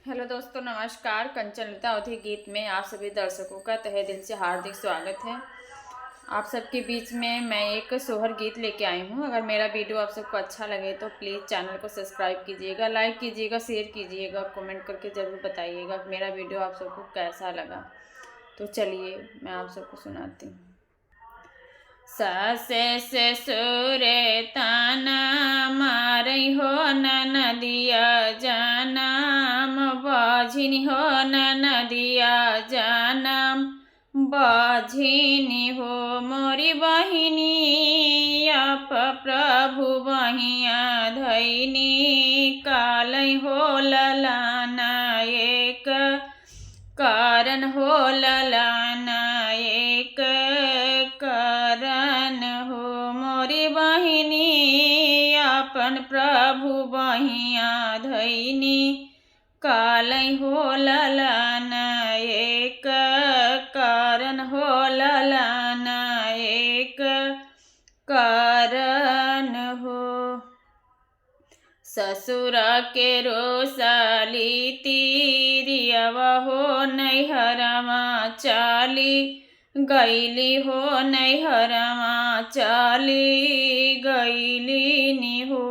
Hello दोस्तों, नमस्कार। कंचन लता अवधि गीत में आप सभी दर्शकों का तहे दिल से हार्दिक स्वागत है। आप सबके बीच में मैं एक सोहर गीत लेके आई हूँ। अगर मेरा वीडियो आप सबको अच्छा लगे तो प्लीज़ चैनल को सब्सक्राइब कीजिएगा, लाइक कीजिएगा, शेयर कीजिएगा, कमेंट करके ज़रूर बताइएगा कि मेरा वीडियो आप सबको कैसा लगा। तो चलिए मैं आप सबको सुनाती हूँ। सास ससुर ताना मारई हो नदिया जानम बाझिनी हो नदिया जानम बाझिनी हो मोरी बहिनी आप प्रभु बहिया धैनी कालै हो ललाना एक कारण हो ललाना एक कारण हो मोरी बहिनी अपन प्रभु बहिया धैनी कालै हो ललाना एक कारण हो ललाना एक कारण हो। ससुर के रोसाली तीरियवा हो नैहरमा चाली गैली हो नैहरमा चाली गैली नि हो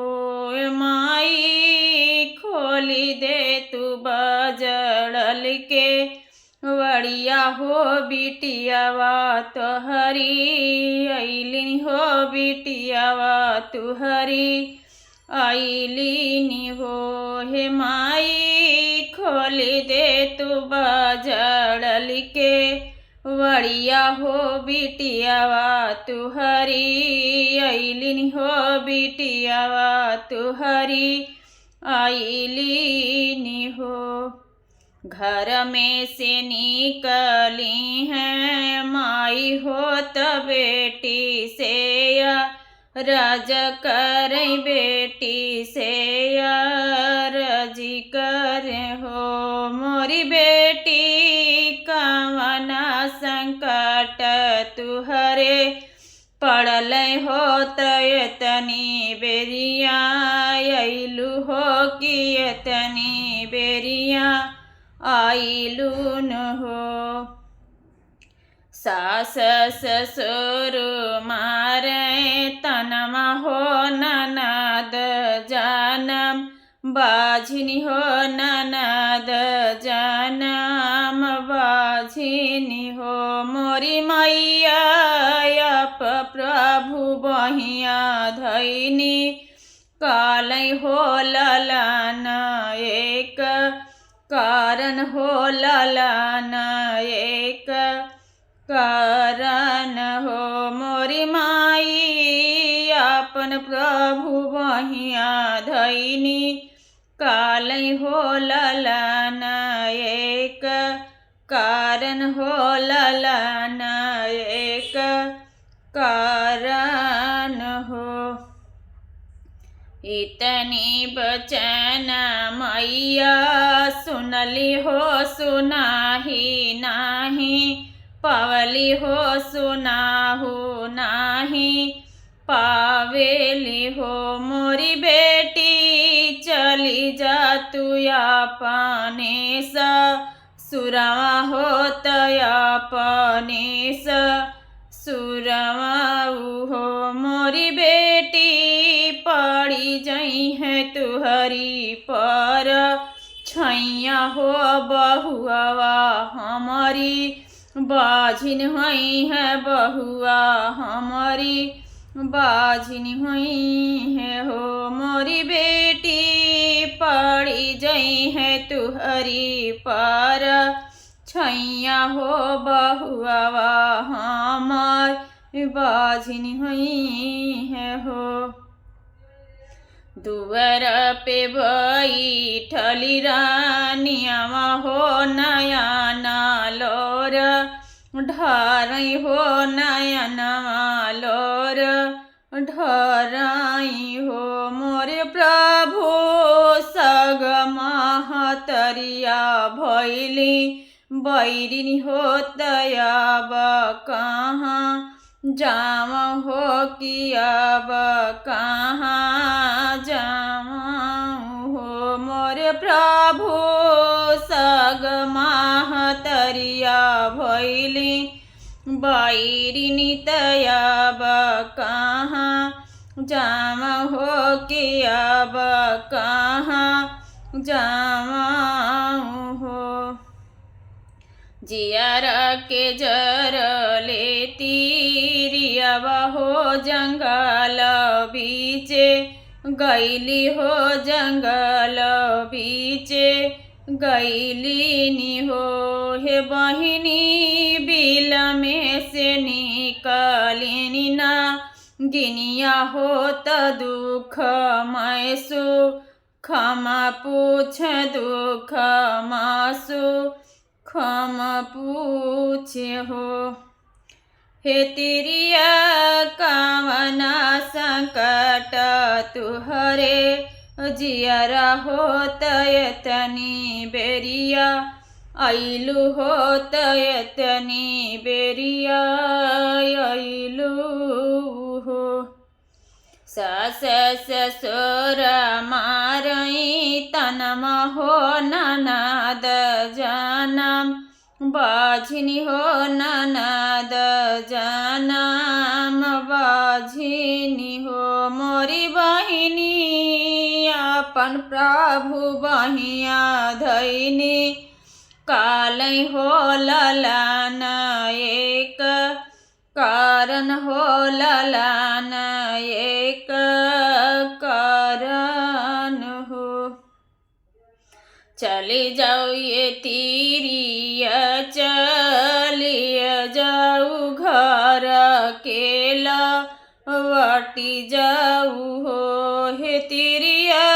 माई खोली दे तू बजड़ल के वड़िया हो बिटियावा तोहरी अइलिन हो बिटियावा तुहरी आइलिन हो हे माई खोली दे तू बजड़ल के वड़िया हो बिटियावा तुहरी अइलिन हो बिटियावा तुहरी आइलिन हो। घर में से निकली हैं माई हो त बेटी से राज कर बेटी से रजी कर हो मोरी बेटी कामना संकट तुहरे पड़ल हो तनी बेरिया अइलू हो कि तनी बेरिया आइलू न हो। सास ससुर मारे तनमा हो ननद जानम बाझिनी हो ननद जानम बाझिनी हो मोरी मैया आप प्रभु बहिया धैनी कालै हो ललाना एक कारण हो ललाना एक कारण हो मोरी माई अपन प्रभु बहिया धैनी कालै हो ललाना एक कारण हो ललाना एक कारण हो। इतनी बचन मैया सुनली हो सुनाही नाही पावली हो सुनाहू नाही पावेली हो मोरी बेटी चली जा तू अपने सुरवा हो तपने सुरवा हो मोरी बेटी पड़ी जई है तुहरी पर छैया हो बहुआ हमारी बाझिन हुई है बहुआ हमारी बाझिन हुई है हो मोरी बेटी पड़ी जई है तुहरी पर छैया हो बहुआ हमार बाझिन हुई है हो। दुआर पे बैठली रानियावा हो नयना लोर ढारई हो नयना लोर ढारई हो मोरे प्रभु सग महतरिया भैली बैरिनी हो तयाब कहाँ जाम हो कि अब कहाँ जाऊँ हो मोरे प्रभु महतरिया भैली बैरिनी तब कहाँ जाम हो कि अब कहाँ जाऊँ हो। जियर के जर लेती रियब हो जंगल बीचे गैली हो जंगल बीचे गैली हो। हे बहिनी बिल में से निकलिनी ना गिनिया हो त दुख मैसु खमा पूछ दुख मासु खम पूछे हो। हे तिरिया कामना संकट तुहरे जियरा हो तयतनी बेरिया आइलु हो तयतनी बेरिया आइलु हो। सास ससुर मारई तनमा हो ननद जानम बाझिनी हो ननद जानम बाझिनी हो। मोरी बहिनी अपन प्रभु बहिया धैनी कालै हो ललन एक कारण हो ललन एक कारण हो। चली जाऊ ये तिरिया चलिए जाऊ घर केला वटी जाऊ हो। हे तिरिया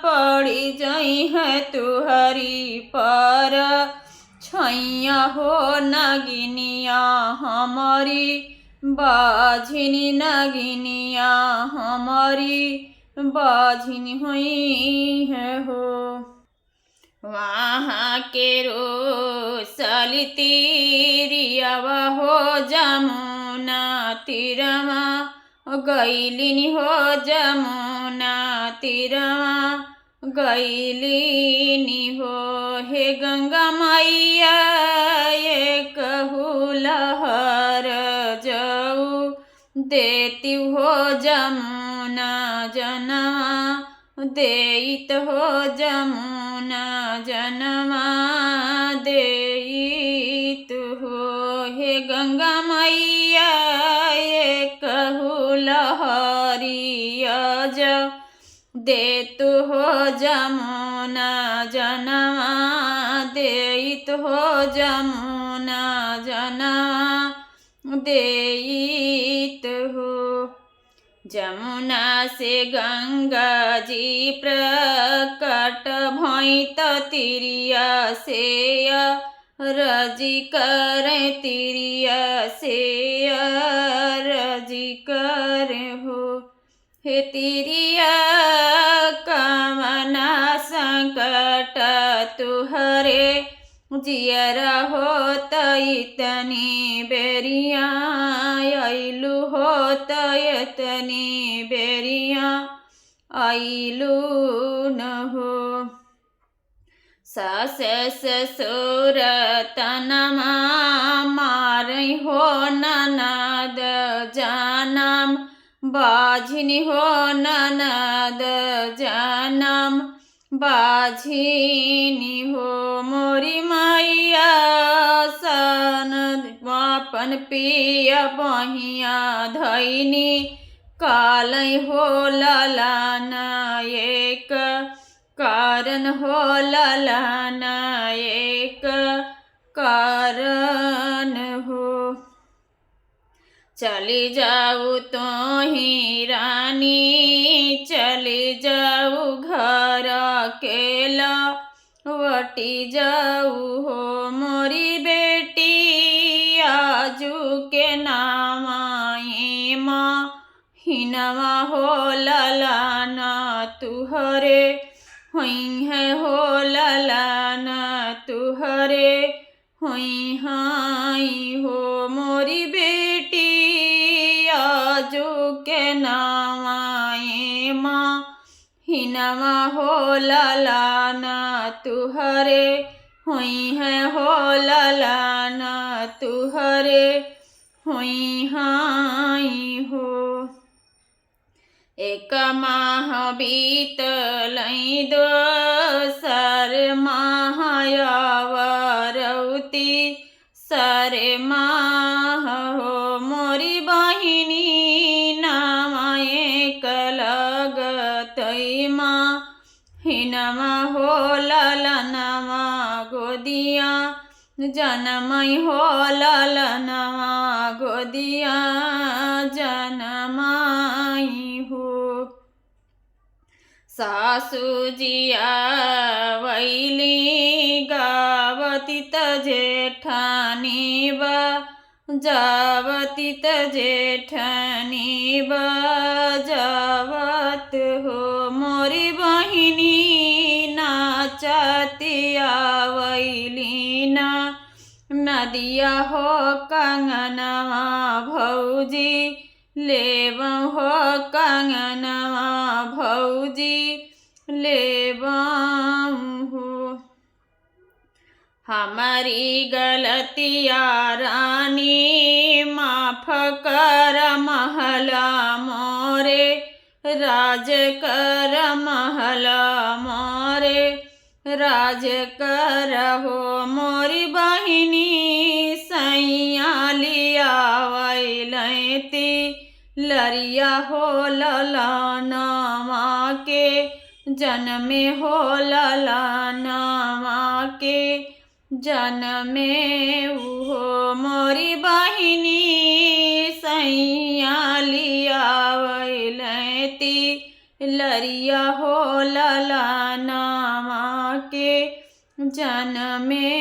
पड़ी जाई है तुहरी पर छैया हो नगिनिया हमारी बाझिनी नगिनिया हमारी बाझिनी हुई है हो। वहाँ के रोसली तीरियावा हो जमुना तीरमा गैलिनी हो जमुना तीरमा गैलिनी हो। हे गंगा मैया एक हुलहर जाऊ देती हो जमुना जनमा देइत हो जमुना जनमा देइत हो। हे गंगा मैया एक हुलहरिया जा देतु हो जमुना जनमा देइत हो जमुना जनमा देइत हो। जमुना से गंगा जी प्रकट भई त तिरिया से रजी करे तिरिया से रजी करे हो। हे तिरिया कामना संकट तुहरे जियरा हो तयतनी बेरिया आइलु हो तयतनी बेरिया आइलु न हो। सास ससुर तनमा मारै हो ननद जानम बाझिनी हो ननद जानम बाझिनी हो। मोरी मैया सन अपन पिया बहिया धैनी कालै हो ललन एक कारण हो ललन एक कारण हो। चली जाऊ तो ही रानी चली जाऊ घर केला वटी जाऊ हो। मोरी बेटी आजू के नामाई माँ हिनवा हो ललन तुहरे हुई है हो ललन तुहरे हुई हाई हो। मोरी बेटी आजू के नामाई माँ हिनवा हो ललन तुहरे हुई है हो ललाना तुहरे हुई हाई हो। एक माह बीतलई दोसर माह आवरौती सरे माह हो। मोरी बहिनी नामा एक लगतई माँ हिनमा हो ललनमा गोदिया जनमई हो ललनमा गोदिया जनमाई हो। सासुजिया वैली गावती त जेठानी जावती त जेठानी बजावत हो। मोरी बहिनी नाचती आवैली ना नदिया हो कंगनवा भौजी लेबम हो कंगनवा भौजी लेबम हो। हमारी गलतिया रानी माफ कर महला मोरे राज कर महला मोरे राज कर हो। मोरी बहिनी सैया लिया वैलती लरिया हो ललनमा के जन्मे हो ललनमा के जन्मे हो। मोरी बहिनी सैया लिया वैलती लरिया हो ललनमा के जन्मे